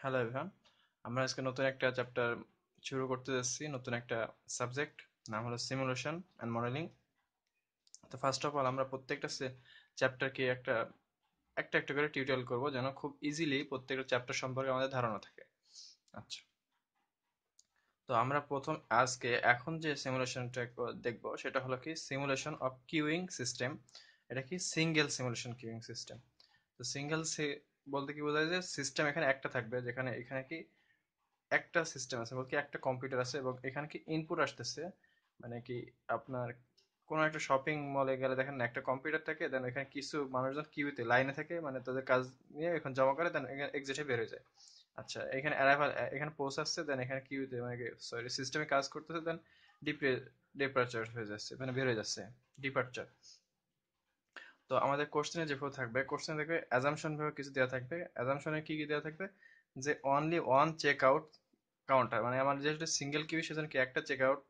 Hello everyone, আমরা আজকে নতুন একটা চ্যাপ্টার শুরু করতে যাচ্ছি। নতুন একটা সাবজেক্ট, নাম হলো সিমুলেশন অ্যান্ড মডেলিং। তো ফার্স্ট অফ অল আমরা প্রত্যেকটা চ্যাপ্টারকে একটা একটা একটা করে টিউটোরিয়াল করব, যেন খুব ইজিলি প্রত্যেকটা চ্যাপ্টার সম্পর্কে আমাদের ধারণা থাকে। আচ্ছা, তো আমরা প্রথম আজকে এখন যে সিমুলেশনটা দেখব সেটা হলো কি সিমুলেশন অফ কিউইং সিস্টেম। এটা কি সিঙ্গেল সিমুলেশন কিউইং সিস্টেম। তো সিঙ্গেল বলতে কি বোঝায় যে সিস্টেম এখানে একটা থাকবে, যেখানে এখানে কি একটা সিস্টেম আছে, বলতে একটা কম্পিউটার আছে এবং এখানে কি ইনপুট আসতেছে। মানে কি আপনার কোনো একটা শপিং মলে গেলে দেখেন না, একটা কম্পিউটার থাকে, দেন এখানে কিছু মানুষজন কিউতে লাইনে থাকে, মানে তাদের কাজ নিয়ে এখন জমা করে, দেন এখানে এক্সিটে বের হয়ে যায়। আচ্ছা, এখানে অ্যারাইভাল, এখানে পৌঁছাচ্ছে, দেন এখানে কিউতে মানে সরি সিস্টেমে কাজ করতেছে, দেন ডিপারচার হয়ে যাচ্ছে, মানে বের হয়ে যাচ্ছে, ডিপারচার। তো আমাদের কোশ্চেনে যেভাবে থাকবে, কোশ্চেনে দেখবে অ্যাজাম্পশন ভাবে কিছু দেওয়া থাকবে। অ্যাজাম্পশনে কি কি দেওয়া থাকবে, যে only one check out counter, মানে আমার যেহেতু সিঙ্গেল কিউ সেজন্য কি একটা চেক আউট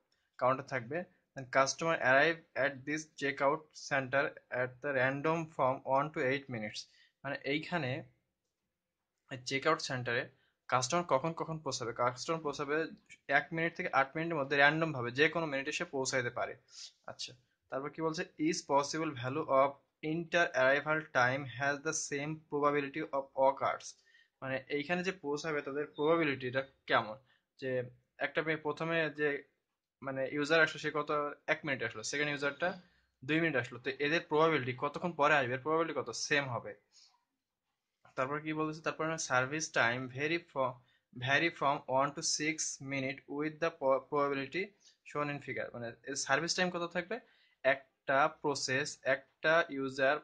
কাউন্টার থাকবে। Then customer arrive at this check out center at the random from 1 to 8 minutes। মানে এইখানে চেক আউট সেন্টারে কাস্টমার কখন কখন পৌঁছাবে, কাস্টমার পৌঁছাবে 1 মিনিট থেকে 8 মিনিটের মধ্যে, র্যান্ডম ভাবে যে কোনো মিনিটে সে পৌঁছাইতে পারে। আচ্ছা, তারপর কি বলছে, is possible value of inter arrival time has the same probability of occurs. মানে এইখানে যে পৌঁছাবে তাদের প্রবাবিলিটিটা কেমন, যে একটা মেয়ে প্রথমে যে মানে ইউজার আসলো সে কত 1 মিনিট আসলো, সেকেন্ড ইউজারটা 2 মিনিট আসলো, তো এদের প্রবাবিলিটি কতক্ষণ পরে আসবে, এর প্রবাবিলিটি কত সেম হবে। তারপর কি বলেছে, তারপর service time vary from 1 to 6 minute with the probability shown in figure. মানে সার্ভিস টাইম কত থাকবে, একটা প্রসেস একটা ইউজার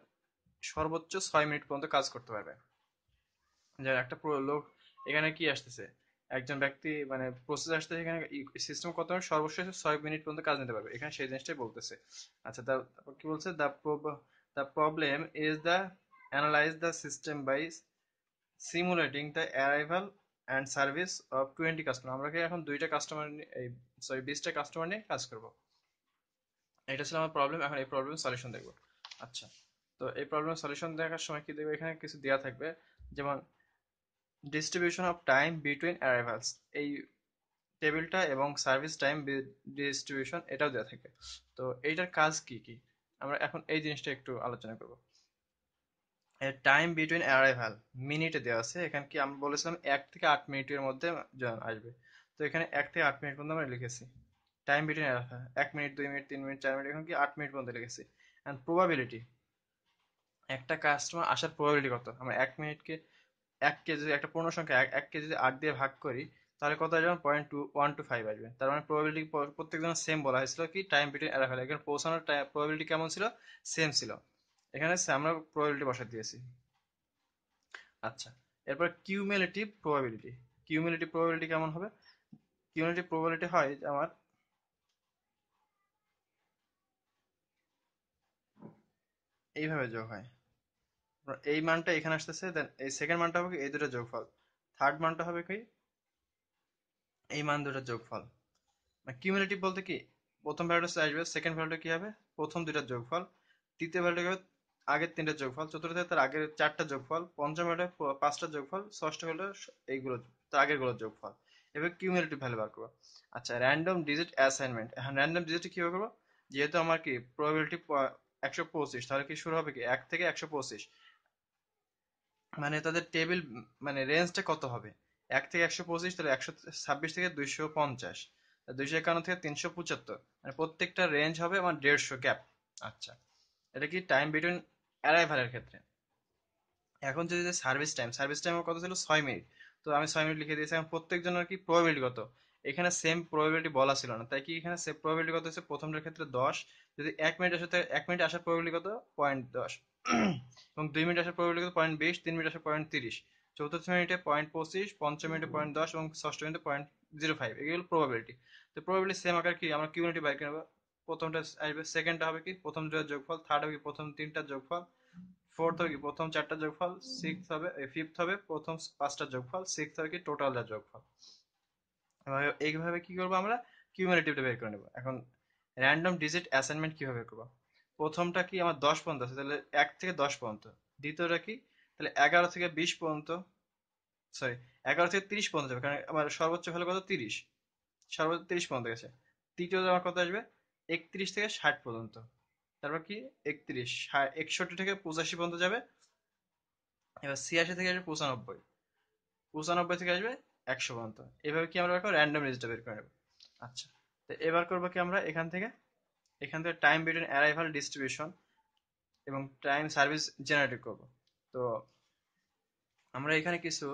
সর্বোচ্চ 6 মিনিট পর্যন্ত কাজ করতে পারবে। যে একটা লোক এখানে কি আসতেছে, একজন ব্যক্তি মানে প্রসেস আসতেছে, এখানে সিস্টেম কত সর্বশেষ 6 মিনিট পর্যন্ত কাজ নিতে পারবে, এখানে সেই জিনিসটাই বলতেছে। আচ্ছা, তারপর কি বলছে, the problem is the analyse the system by simulating the arrival and service of 20 customer. আমরা কি এখন 2টা কাস্টমার, এই সরি 20টা কাস্টমার নিয়ে কাজ করব। এটা ছিল আমার প্রবলেম, এখন এই প্রবলেম সলিউশন দেখবো। আচ্ছা, তো এই প্রবলেম সলিউশন দেখার সময় কি দেখবো, এখানে কিছু দেওয়া থাকবে, যেমন distribution of time between arrivals, এই টেবিলটা, এবং সার্ভিস টাইম ডিস্ট্রিবিউশন এটাও দেওয়া থাকবে। তো এইটার কাজ কি কি, আমরা এখন এই জিনিসটা একটু আলোচনা করব। টাইম বিটুইন অ্যারাইভাল মিনিটে দেওয়া আছে, এখানে কি আমরা বলেছিলাম 1 থেকে 8 মিনিটের মধ্যে আসবে। তো এখানে 1 থেকে 8 মিনিট পর্যন্ত আমরা লিখেছি time between arrival, 1 minute 2 minute 3 minute 4 minute, এখন কি 8 মিনিট পর্যন্ত লিখেছি। অ্যান্ড প্রবাবিলিটি, একটা কাস্টমার আসার প্রবাবিলিটি কত, আমরা 1 মিনিটকে এককে যদি একটা পূর্ণ সংখ্যা এককে যদি 8 দিয়ে ভাগ করি, তাহলে কত আসবে, 0.125 আসবে। তার মানে প্রবাবিলিটি প্রত্যেকজন সেম বলা হয়েছিল কি টাইম বিটুইন অ্যারাইভাল, এখানে পৌঁছানোর প্রবাবিলিটি কেমন ছিল, সেম ছিল। এখানে আমরা প্রবাবিলিটি বসাই দিয়েছি। আচ্ছা, এরপর কিউমুলেটিভ প্রবাবিলিটি। কিউমুলেটিভ প্রবাবিলিটি কেমন হবে, কিউমুলেটিভ প্রবাবিলিটি হয় যে আমার এইভাবে যোগ হয়, এই মানটা এখানে আসতেছে, দেন এই সেকেন্ড মানটা হবে কি এই দুটো যোগফল, থার্ড মানটা হবে কি এই মান দুটোর যোগফল। কিউমুলেটিভ বলতে কি, প্রথম ভ্যালুটা আসবে, সেকেন্ড ভ্যালুটা কি হবে প্রথম দুইটার যোগফল, তৃতীয় ভ্যালুটা কি হবে আগের তিনটার যোগফল, চতুর্থ তার আগের চারটার যোগফল, পঞ্চম ভ্যালুটা পাঁচটার যোগফল, ষষ্ঠ ভ্যালুটা এইগুলো তার আগের গুলোর যোগফল। এবার কিউমুলেটিভ ভ্যালু বার করবো। আচ্ছা, র্যান্ডম ডিজিট অ্যাসাইনমেন্ট, এখন র্যান্ডম ডিজিট কিভাবে করবো, যেহেতু আমার কি প্রবাবিলিটি 125, তাহলে কি শুরু হবে কি 1 থেকে 125, মানে তাদের টেবিল মানে রেঞ্জটা কত হবে, 1 থেকে 125, তাহলে 126 থেকে 250, 251 থেকে 375, মানে প্রত্যেকটা রেঞ্জ হবে আমার 150 গ্যাপ। আচ্ছা, এটা কি টাইম বিটুইন অ্যারাইভালের ক্ষেত্রে। এখন যদি সার্ভিস টাইম কত ছিল 6 মিনিট, তো আমি 6 মিনিট লিখে দিয়েছি। এখন প্রত্যেকজনের কি প্রবাবিলিটি কত, এখানে সেম প্রবাবিলিটি বলা ছিল না, তাই কি এখানে সেম প্রবাবিলিটি কত হচ্ছে, প্রথমটার ক্ষেত্রে 10, যদি 1 মিনিট আসে 1 মিনিট আসার প্রবাবিলিটি কত 0.10, এবং 2 মিনিট আসার প্রবাবিলিটি কত 0.20, 3 মিনিট আসার 0.30, চতুর্থ মিনিটে 0.25, পঞ্চম মিনিটে 0.10 এবং ষষ্ঠ মিনিটে 0.05, এগুলো প্রবাবিলিটি। তো প্রবাবিলিটি সেম আকার কি আমরা কিউনিটি বাইর করে নেবো, প্রথমটা আসবে, সেকেন্ডটা হবে কি প্রথম দুটার যোগফল, থার্ড হবে কি প্রথম তিনটার যোগফল, ফোর্থ হবে কি প্রথম চারটার যোগফল, সিক্স হবে ফিফথ হবে প্রথম পাঁচটার যোগফল, সিক্স হবে কি টোটালটার যোগফল। এইভাবে কি করবো আমরা কিউমুলেটিভটা বের করে নেবো। এখন র্যান্ডম ডিজিট অ্যাসাইনমেন্ট কিভাবে বের করবো, প্রথমটা কি আমার 10 পর্যন্ত আছে, তাহলে 1 থেকে 10 পর্যন্ত, দ্বিতীয়টা কি তাহলে 11 থেকে 20 পর্যন্ত, সরি, 11 থেকে 30 পর্যন্ত যাবে, কারণ আমার সর্বোচ্চ ভ্যালু কত, 30, সর্বোচ্চ 30 পর্যন্ত গেছে। তৃতীয়তে আমার কত আসবে, 31 থেকে 60 পর্যন্ত। তারপর কি, 31, 61 থেকে 85 পর্যন্ত যাবে। এবার 86 থেকে আসবে 95, 95 থেকে আসবে 100 পর্যন্ত। এভাবে কি আমরা র্যান্ডম রেঞ্জটা বের করে নেব। আচ্ছা, তো এবার করবো কি আমরা এখান থেকে টাইম বিটুইন অ্যারাইভাল ডিস্ট্রিবিউশন এবং টাইম সার্ভিস জেনারেট করব। তো আমরা এখানে কিছু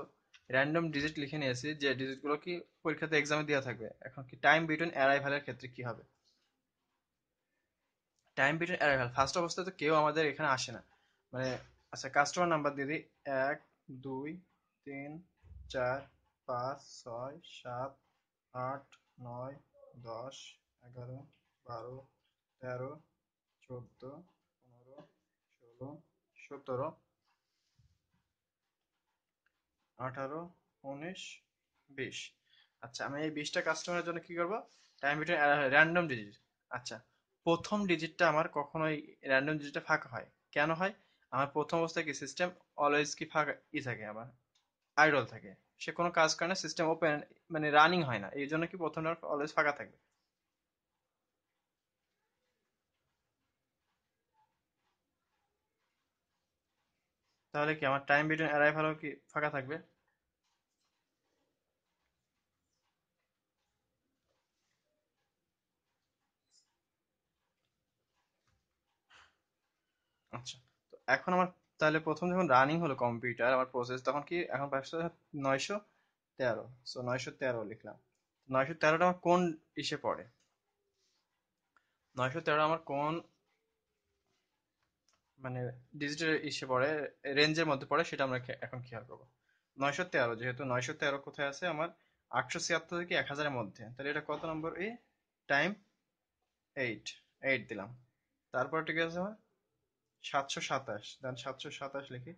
র্যান্ডম ডিজিট লিখে নিয়েছি, যে ডিজিটগুলো কি পরীক্ষাতে এক্সামে দেওয়া থাকবে। এখন কি টাইম বিটুইন অ্যারাইভালের ক্ষেত্রে কি হবে, টাইম বিটুইন অ্যারাইভাল ফার্স্ট অবস্থায় তো কেউ আমাদের এখানে আসে না, মানে আচ্ছা কাস্টমার নাম্বার দিয়ে দিই, 1, 2, 3, 4, 5, 6, 7, 8, 9, 10, 11, 12, 13, 14, 15, 16, 18, 19, 20। আচ্ছা, আমি এই 20টা কাস্টমারের জন্য কি করব, টাইম বিটুইন র্যান্ডম ডিজিট। আচ্ছা, প্রথম ডিজিটটা আমার কখনোই র্যান্ডম ডিজিটটা ফাঁকা হয়, কেন হয়, আমার প্রথম অবস্থায় কি সিস্টেম অলওয়েজ কি ফাঁকা থাকে, আমার আইডল থাকে, সে কোনো কাজ করে না, সিস্টেম ওপেন মানে রানিং হয় না, এই জন্য কি প্রথমটা অলওয়েজ ফাঁকা থাকবে। তাহলে কি আমার টাইম বিটুইন অ্যারাইভালও কি ফাঁকা থাকবে। আচ্ছা, তো এখন আমার তাহলে প্রথম যখন রানিং হলো কম্পিউটার আমার প্রসেস, তখন কি এখন পাঁচশো 913, সো 913 লিখলাম। 913টা আমার কোন ইসে পড়ে, 913 আমার কোন মানে ডিজিটাল ইসে পড়ে, রেঞ্জের মধ্যে পড়ে, সেটা আমরা এখন খেয়াল করবো। 913, যেহেতু 913 কোথায় আছে আমার, 876 থেকে 1000-এর মধ্যে, তাহলে এটা কত নম্বর, টাইম 8 দিলাম। তারপর ঠিক আছে আমার 727, দেন 727 লিখি।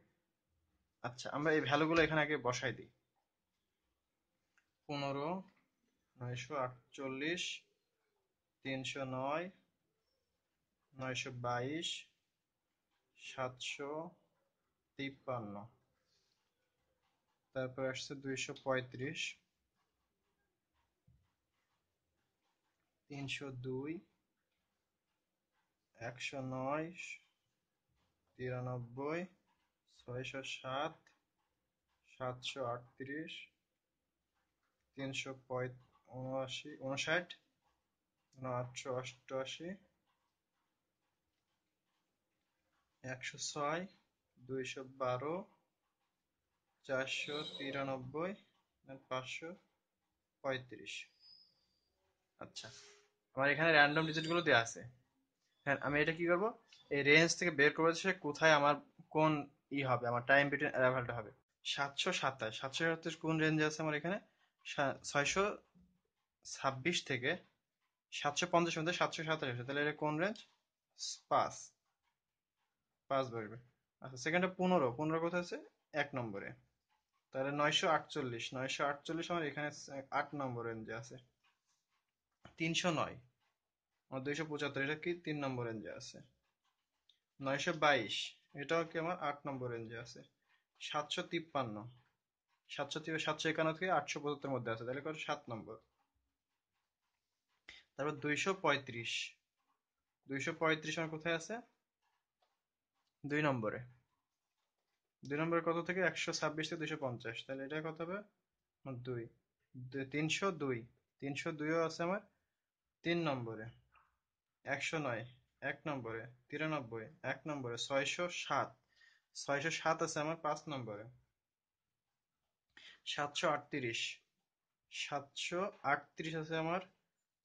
আচ্ছা, আমরা এই ভ্যালুগুলো এখানে আগে বসাই দিই। 15, 948, 309, 922, 753, তারপর আসছে 235, 302, 109, 93, 607, 738, 379, 59, 888, 106, 212, 493, 535। আচ্ছা, আমার এখানে র্যান্ডম ডিজিট গুলো দেওয়া আছে। হ্যাঁ, আমি এটা কি করব, এই রেঞ্জ থেকে বের করবো সে কোথায় আমার কোন হবে, আমার টাইম বিটুইন অ্যারাইভালটা হবে। 727 কোন রেঞ্জে আছে আমার এখানে, 626 থেকে 750 মধ্যে 727 আছে, তাহলে এটা কোন রেঞ্জ, 5, 5 বসবে। আচ্ছা, সেকেন্ডে 15 কোথায় আছে, 1 নম্বরে, তাহলে 948 আমার এখানে 8 নম্বর রেঞ্জে আছে। 309 আমার 275, এটা কি 3 নম্বর রেঞ্জে আছে। 922, এটাও কি আমার 8 নম্বর রেঞ্জে আছে। 753, 751 থেকে 875 মধ্যে আছে, তাহলে কত, 7 নম্বর। তারপর 235, 235 আমার কোথায় আছে, 2 নম্বরে। 2 নম্বরে কত থেকে, 126 থেকে 250, তাহলে এটা কত হবে, আমার 2। 302, 302ও আছে আমার 3 নম্বরে। 109, 1 নম্বরে। 93, 1 নম্বরে। 607, 607 আছে আমার 5 নম্বরে। 738, 738 আছে আমার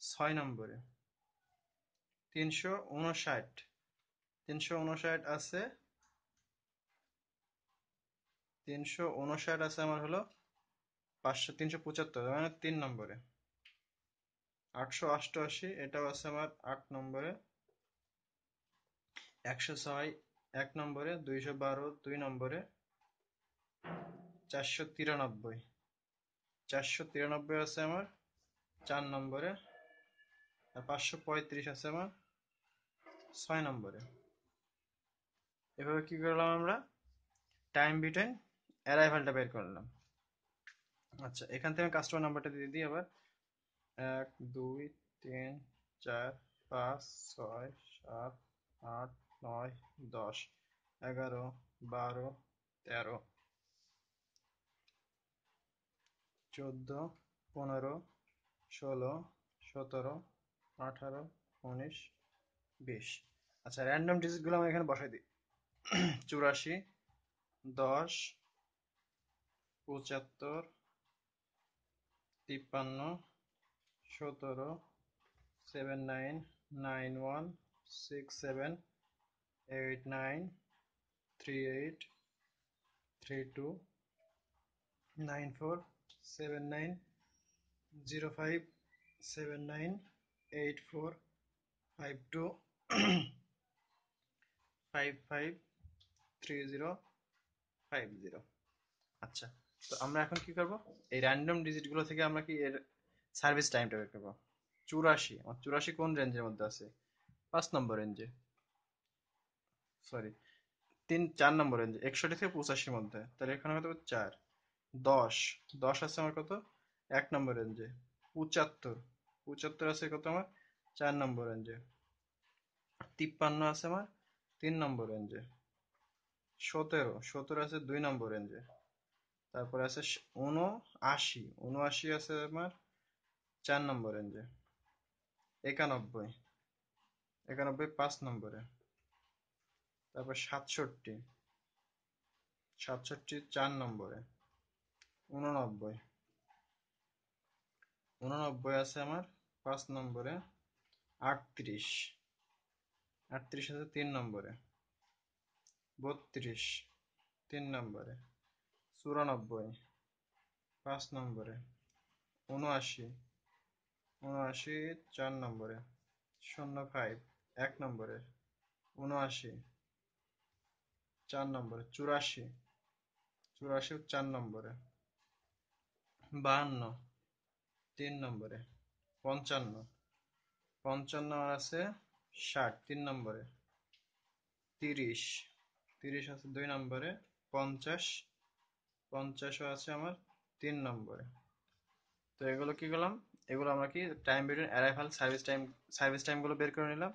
6 নম্বরে। 359, 359 আছে, 359 আছে আমার হলো 375, মানে 3 নম্বরে। 888, এটাও আছে আমার 8 নম্বরে। 106, 1 নম্বরে। 212, 2 নম্বরে। 493, 493 আছে আমার 4 নম্বরে। আর 535 আছে আমার 6 নম্বরে। এভাবে কি করলাম আমরা, টাইম বিটুইন অ্যারাইভালটা বের করলাম। আচ্ছা, এখান থেকে আমি কাস্টমার নাম্বারটা দিয়ে দিই আবার। 1 2 3 4 5 6 7 8 9 10 11 12 13 14 15 16 17 18 19 20। আচ্ছা, র্যান্ডম ডিজিটগুলো আমি এখানে বসাই দিই। 84, 10, 75, 53, 17, 79, 91, 67, 89, 38, 32, 94, 79, 05, 79, 84, 52, 55, 30, 50। আচ্ছা, তো আমরা এখন কি করব, এই র্যান্ডম ডিজিটগুলো থেকে আমরা কি এর সার্ভিস টাইমটা বের করবো। 84, আমার 84 কোন রেঞ্জের মধ্যে আছে? 5 নম্বর রেঞ্জে, সরি, 4 নম্বর রেঞ্জে, 61 থেকে 85-র মধ্যে, তাহলে এখানে কত হবে? 4। 10, 10 আছে আমার কত? 1 নম্বর রেঞ্জে। 75, 75 আছে কত আমার? 4 নম্বর রেঞ্জে। 53 আছে আমার 3 নম্বর রেঞ্জে। 17, 17 আছে 2 নম্বর রেঞ্জে। তারপরে আছে 79, 79 আছে আমার 4 নম্বর রেঞ্জে। 91, 91 5 নম্বরে। তারপর 67, 67 4 নম্বরে। 89, 89 আছে আমার 5 নম্বরে। 38, 38 আছে 3 নম্বরে। 32, 3 নম্বরে। 94, 5 নম্বরে। 79, 79 4 নম্বরে। 05, 1 নম্বরে। 79, 4 নম্বরে। 84, 84 4 নম্বরে। 52, 3 নম্বরে। 55, 55 আর আছে 60 3 নম্বরে। 30, 30 আছে 2 নম্বরে। 50, 50ও আছে আমার 3 নম্বরে। তো এগুলো কি করলাম, এগুলো আমরা কি time between arrival service time গুলো বের করে নিলাম।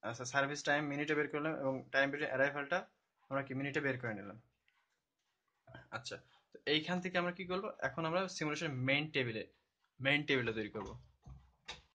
আচ্ছা, সার্ভিস টাইম মিনিটে বের করলাম এবং টাইম বিটুইন অ্যারাইভালটা আমরা কি মিনিটে বের করে নিলাম। আচ্ছা, তো এইখান থেকে আমরা কি করবো, এখন আমরা সিমুলেশন মেইন টেবিলে তৈরি করব।